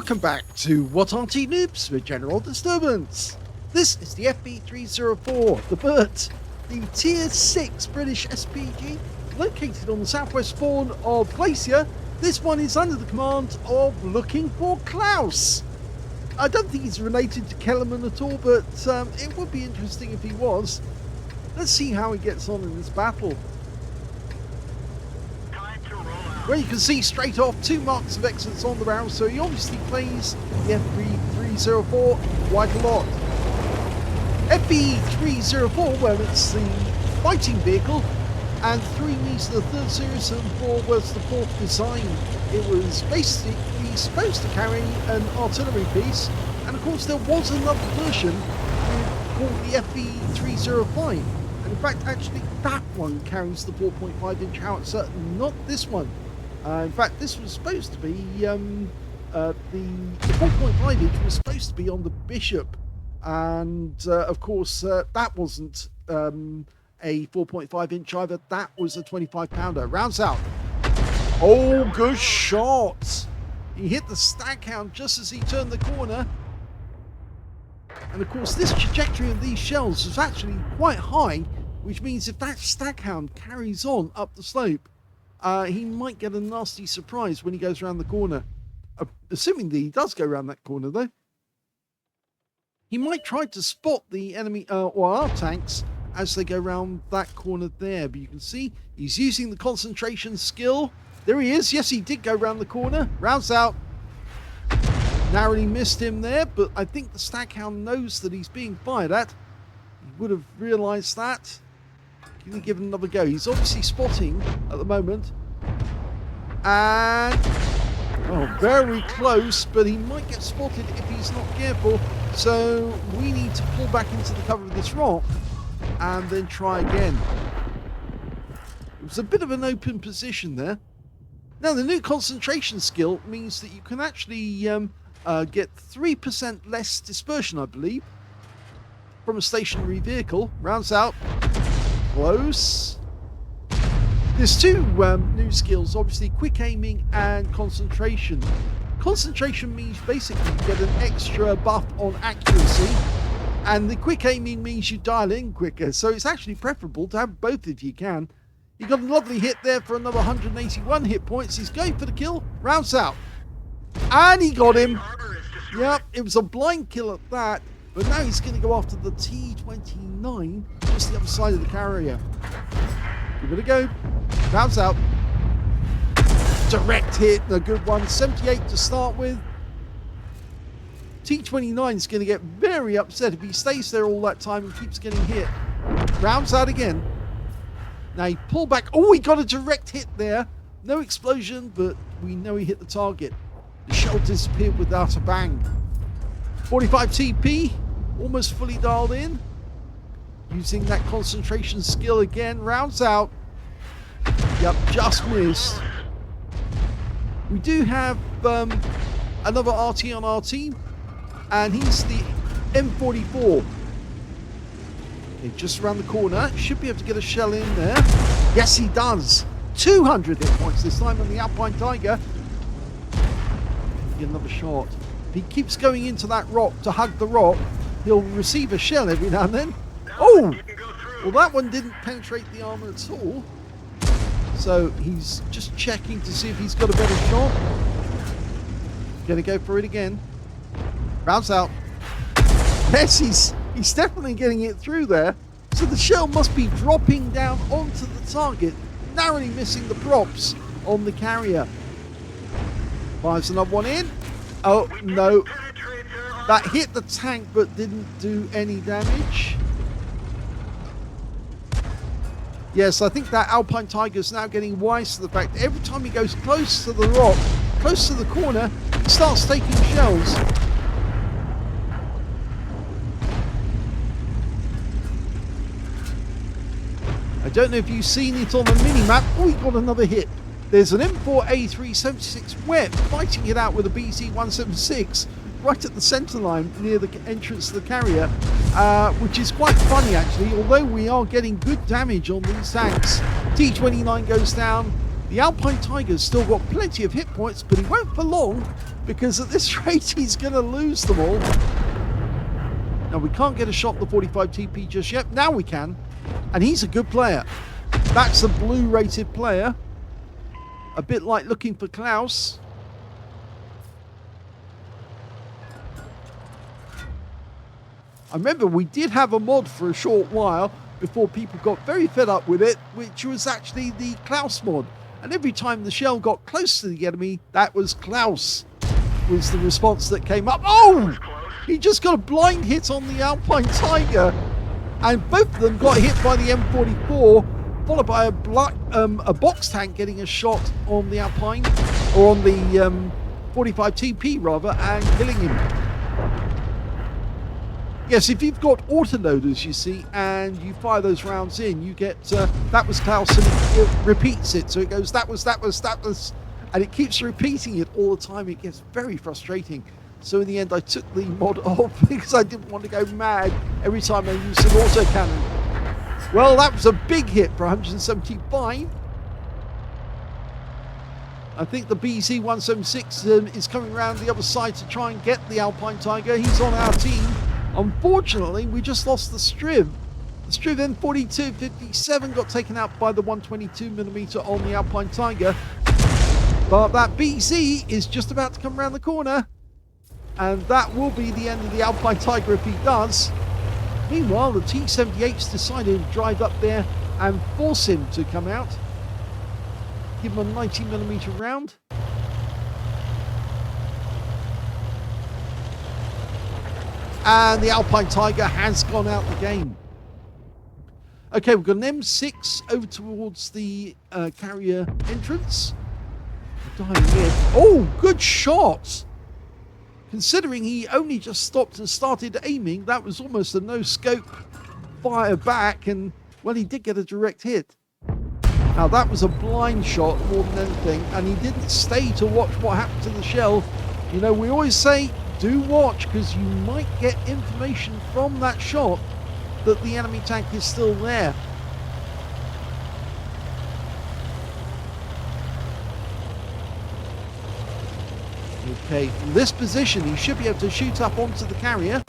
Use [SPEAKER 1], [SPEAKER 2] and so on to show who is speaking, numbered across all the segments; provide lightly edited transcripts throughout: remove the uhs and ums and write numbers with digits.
[SPEAKER 1] Welcome back to What Arty Noobs with General Disturbance. This is the FV304, the Burt, the Tier 6 British SPG, located on the southwest spawn of Glacier. This one is under the command of Looking for Klaus. I don't think he's related to Kellerman at all, but it would be interesting if he was. Let's see how he gets on in this battle. Well, you can see straight off 2 marks of excellence on the barrel, so he obviously plays the FV304 quite a lot. FV304, well, it's the fighting vehicle, and 3 means the 3rd series and 4 was the 4th design. It was basically supposed to carry an artillery piece, and of course there was another version called the FV305. And in fact, actually, that one carries the 4.5-inch howitzer, not this one. In fact, this was supposed to be, the 4.5-inch was supposed to be on the Bishop. And, of course, that wasn't a 4.5-inch either. That was a 25-pounder. Rounds out. Oh, good shot. He hit the Staghound just as he turned the corner. And, of course, this trajectory of these shells is actually quite high, which means if that Staghound carries on up the slope, he might get a nasty surprise when he goes around the corner. Assuming that he does go around that corner, though. He might try to spot the enemy or our tanks as they go around that corner there. But you can see he's using the concentration skill. There he is. Yes, he did go around the corner. Rounds out. Narrowly missed him there, but I think the Staghound knows that he's being fired at. He would have realised that. Can he give it another go? He's obviously spotting at the moment. And, oh, very close, but he might get spotted if he's not careful. So we need to pull back into the cover of this rock and then try again. It was a bit of an open position there. Now, the new concentration skill means that you can actually get 3% less dispersion, I believe, from a stationary vehicle. Rounds out. Close. There's 2 new skills, obviously quick aiming and concentration. Concentration means basically you get an extra buff on accuracy, and the quick aiming means you dial in quicker, so it's actually preferable to have both if you can. You got a lovely hit there for another 181 hit points. He's going for the kill. Rounds out. And he got him. Yep, it was a blind kill at that. But now he's going to go after the T29, just the other side of the carrier. Give it a go. Rounds out. Direct hit, a good one. 78 to start with. T29 is going to get very upset if he stays there all that time and keeps getting hit. Rounds out again. Now he pulled back. Oh, he got a direct hit there. No explosion, but we know he hit the target. The shell disappeared without a bang. 45 TP, almost fully dialed in. Using that concentration skill again, rounds out. Yep, just missed. We do have another RT on our team, and he's the M44. Okay, just around the corner, should be able to get a shell in there. Yes, he does. 200 hit points this time on the Alpine Tiger. Get another shot. If he keeps going into that rock to hug the rock, he'll receive a shell every now and then. Oh! Well, that one didn't penetrate the armor at all. So he's just checking to see if he's got a better shot. Gonna go for it again. Rounds out. Yes, he's definitely getting it through there. So the shell must be dropping down onto the target, narrowly missing the props on the carrier. Fires another one in. Oh, no. That hit the tank but didn't do any damage. Yes, I think that Alpine Tiger is now getting wise to the fact that every time he goes close to the rock, close to the corner, he starts taking shells. I don't know if you've seen it on the mini-map. Oh, he got another hit. There's an M4A376 wet fighting it out with a BZ176 right at the centre line near the entrance to the carrier, which is quite funny actually, although we are getting good damage on these tanks. T29 goes down, The Alpine Tiger's still got plenty of hit points, but he won't for long, because at this rate he's going to lose them all. Now we can't get a shot at the 45 TP just yet. Now we can, and he's a good player. That's a blue rated player. A bit like looking for Klaus. I remember we did have a mod for a short while before people got very fed up with it, which was actually the Klaus mod. And every time the shell got close to the enemy, that was Klaus, was the response that came up. Oh! He just got a blind hit on the Alpine Tiger, and both of them got hit by the M44, followed by a box tank getting a shot on the Alpine, or on the 45 TP rather, and killing him. Yes, if you've got autoloaders, you see, and you fire those rounds in, you get, that was Klaus, and it repeats it. So it goes, that was, and it keeps repeating it all the time. It gets very frustrating. So in the end, I took the mod off because I didn't want to go mad every time I used an autocannon. Well, that was a big hit for 175. I think the BZ176 is coming around the other side to try and get the Alpine Tiger. He's on our team. Unfortunately, we just lost the Striv. The Striv M4257 got taken out by the 122mm on the Alpine Tiger. But that BZ is just about to come around the corner. And that will be the end of the Alpine Tiger if he does. Meanwhile, the T-78's decided to drive up there and force him to come out. Give him a 90mm round. And the Alpine Tiger has gone out the game. Okay, we've got an M6 over towards the carrier entrance. Diving in. Oh, good shot! Considering he only just stopped and started aiming, that was almost a no-scope fire back, and, well, he did get a direct hit. Now, that was a blind shot more than anything, and he didn't stay to watch what happened to the shell. You know, we always say, do watch, because you might get information from that shot that the enemy tank is still there. Okay, from this position, he should be able to shoot up onto the carrier.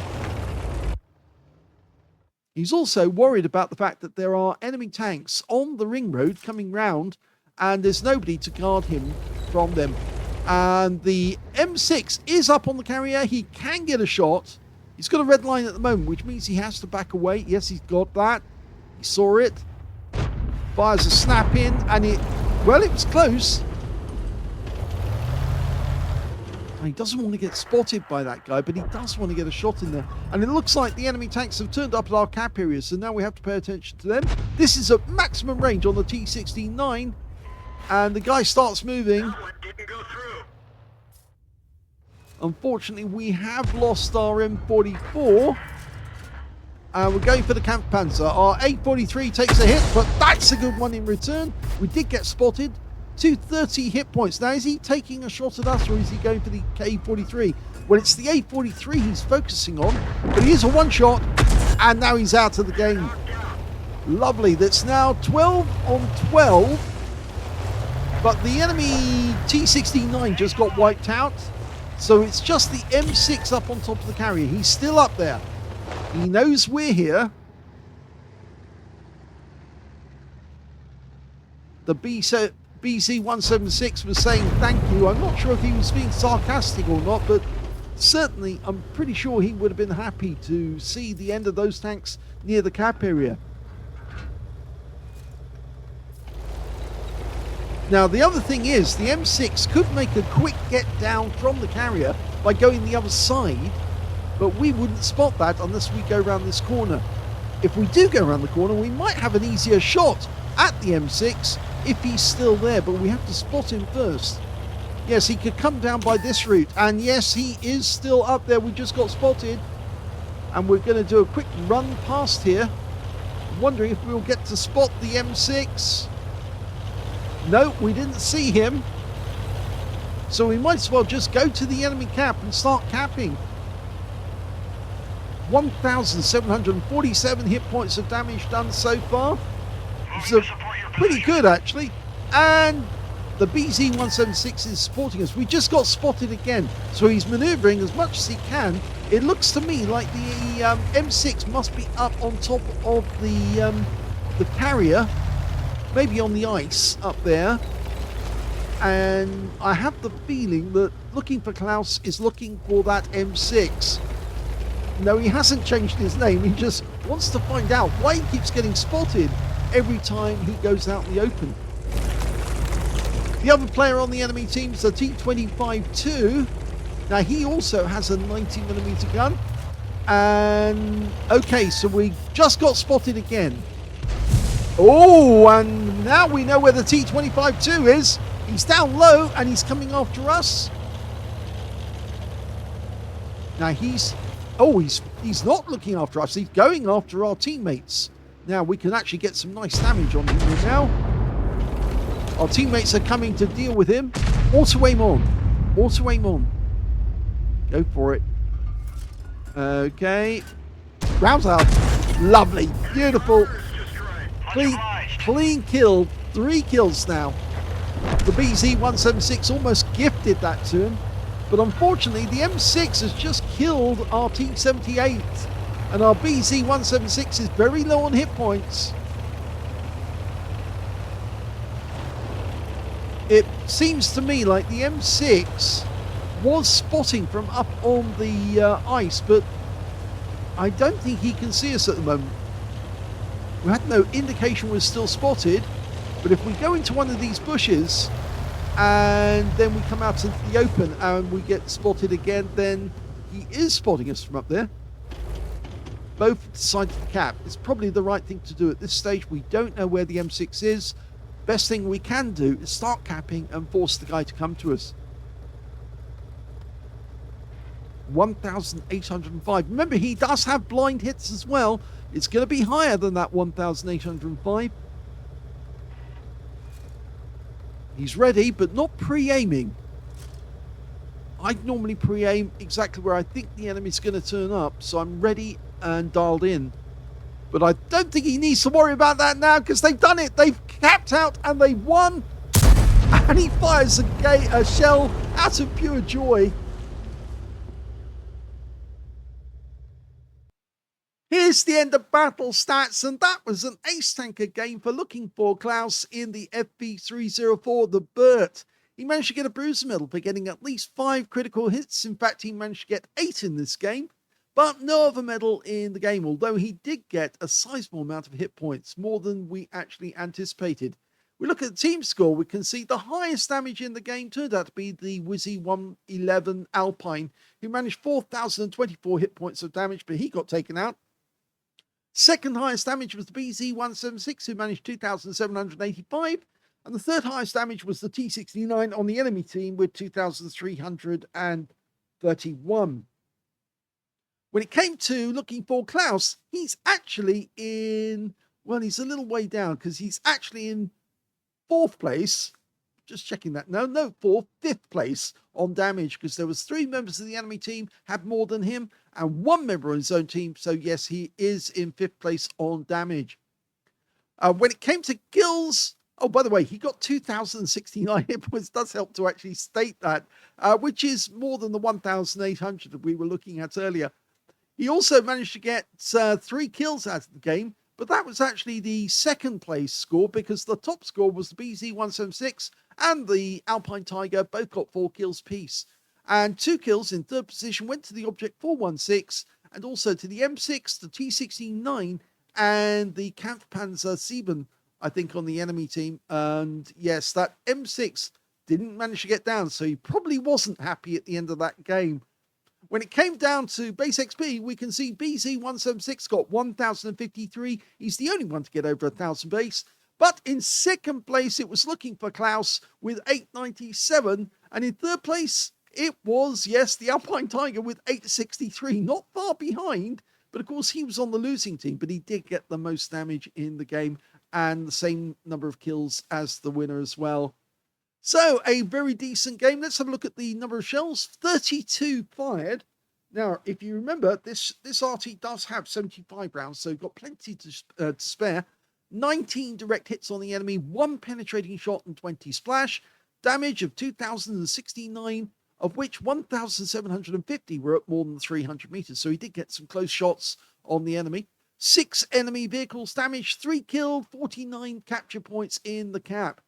[SPEAKER 1] He's also worried about the fact that there are enemy tanks on the ring road coming round, and there's nobody to guard him from them. And the M6 is up on the carrier. He can get a shot. He's got a red line at the moment, which means he has to back away. Yes, he's got that. He saw it. Fires a snap in, and it was close. And he doesn't want to get spotted by that guy, but he does want to get a shot in there. And it looks like the enemy tanks have turned up at our cap area, so now we have to pay attention to them. This is at maximum range on the T-69, and the guy starts moving. Unfortunately, we have lost our M44, and we're going for the Kampfpanzer. Our A43 takes a hit, but that's a good one in return. We did get spotted. 230 hit points. Now, is he taking a shot at us, or is he going for the A43? Well, it's the A43 he's focusing on, but he is a one-shot, and now he's out of the game. Lovely. That's now 12 on 12, but the enemy T-69 just got wiped out, so it's just the M6 up on top of the carrier. He's still up there. He knows we're here. The BZ176 was saying thank you. I'm not sure if he was being sarcastic or not, but certainly I'm pretty sure he would have been happy to see the end of those tanks near the cap area. Now, the other thing is, the M6 could make a quick get down from the carrier by going the other side, but we wouldn't spot that unless we go around this corner. If we do go around the corner, we might have an easier shot at the M6 if he's still there, but we have to spot him first. Yes, he could come down by this route, and yes, he is still up there. We just got spotted, and we're going to do a quick run past here. I'm wondering if we'll get to spot the M6. No, we didn't see him, so we might as well just go to the enemy cap and start capping. 1,747 hit points of damage done so far. It's pretty good, actually. And the BZ176 is supporting us. We just got spotted again, so he's maneuvering as much as he can. It looks to me like the M6 must be up on top of the carrier, maybe on the ice up there. And I have the feeling that Looking for Klaus is looking for that M6. No, he hasn't changed his name. He just wants to find out why he keeps getting spotted every time he goes out in the open. The other player on the enemy team is the T25-2. Now, he also has a 90mm gun. And, okay, so we just got spotted again. Oh, and now we know where the T25-2 is. He's down low, and he's coming after us. Now, he's not looking after us. He's going after our teammates. Now, we can actually get some nice damage on him now. Our teammates are coming to deal with him. Auto aim on. Auto aim on. Go for it. Okay. Rounds out. Lovely. Beautiful. Clean kill. 3 kills now. The BZ176 almost gifted that to him. But unfortunately, the M6 has just killed our T78. And our BZ176 is very low on hit points. It seems to me like the M6 was spotting from up on the ice, but I don't think he can see us at the moment. We had no indication we're still spotted, but if we go into one of these bushes and then we come out into the open and we get spotted again, then he is spotting us from up there. Both sides of the cap. It's probably the right thing to do at this stage. We don't know where the M6 is. Best thing we can do is start capping and force the guy to come to us. 1,805. Remember, he does have blind hits as well. It's going to be higher than that 1,805. He's ready, but not pre-aiming. I normally pre-aim exactly where I think the enemy's going to turn up, so I'm ready and dialed in. But I don't think he needs to worry about that now, because they've done it. They've capped out and they've won. And he fires a shell out of pure joy. Here's the end of battle stats, and that was an ace tanker game for Looking for Klaus in the FV304, the Burt. He managed to get a bruiser medal for getting at least 5 critical hits. In fact, he managed to get 8 in this game, but no other medal in the game, although he did get a sizable amount of hit points, more than we actually anticipated. We look at the team score, we can see the highest damage in the game turned out to be the Wizzy 111 Alpine, who managed 4,024 hit points of damage, but he got taken out. Second highest damage was the BZ176, who managed 2,785. And the third highest damage was the T69 on the enemy team with 2,331. When it came to Looking for Klaus, he's actually in, well, he's a little way down because he's actually in 4th place. Just checking that. No, 4th, 5th place on damage, because there was 3 members of the enemy team had more than him and 1 member of his own team. So yes, he is in 5th place on damage. When it came to kills, oh, by the way, he got 2,069 hit points. Does help to actually state that, which is more than the 1,800 that we were looking at earlier. He also managed to get 3 kills out of the game, but that was actually the 2nd place score, because the top score was the BZ176 and the Alpine Tiger, both got 4 kills piece. And 2 kills in 3rd position went to the Object 416 and also to the M6, the T69, and the Kampfpanzer 7, I think, on the enemy team. And yes, that M6 didn't manage to get down, so he probably wasn't happy at the end of that game. When it came down to base XP, we can see BZ176 got 1,053. He's the only one to get over 1,000 base. But in 2nd place, it was Looking for Klaus with 897. And in 3rd place, it was, yes, the Alpine Tiger with 863. Not far behind, but of course he was on the losing team, but he did get the most damage in the game and the same number of kills as the winner as well. So, a very decent game. Let's have a look at the number of shells. 32 fired. Now, if you remember, this Arty does have 75 rounds, so got plenty to spare. 19 direct hits on the enemy, 1 penetrating shot and 20 splash. damage of 2,069, of which 1,750 were at more than 300 meters. So he did get some close shots on the enemy. 6 enemy vehicles damaged, 3 killed, 49 capture points in the cap.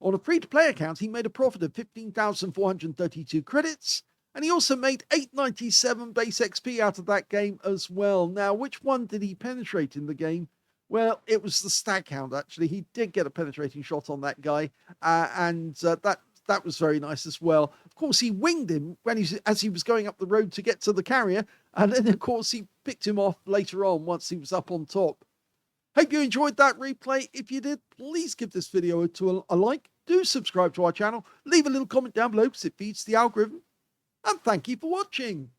[SPEAKER 1] On a free-to-play account, he made a profit of 15,432 credits, and he also made 897 base XP out of that game as well. Now, which one did he penetrate in the game? Well, it was the stag hound, actually. He did get a penetrating shot on that guy, and that was very nice as well. Of course, he winged him as he was going up the road to get to the carrier, and then, of course, he picked him off later on once he was up on top. Hope you enjoyed that replay. If you did, please give this video a like. Do subscribe to our channel. Leave a little comment down below because it feeds the algorithm. And thank you for watching.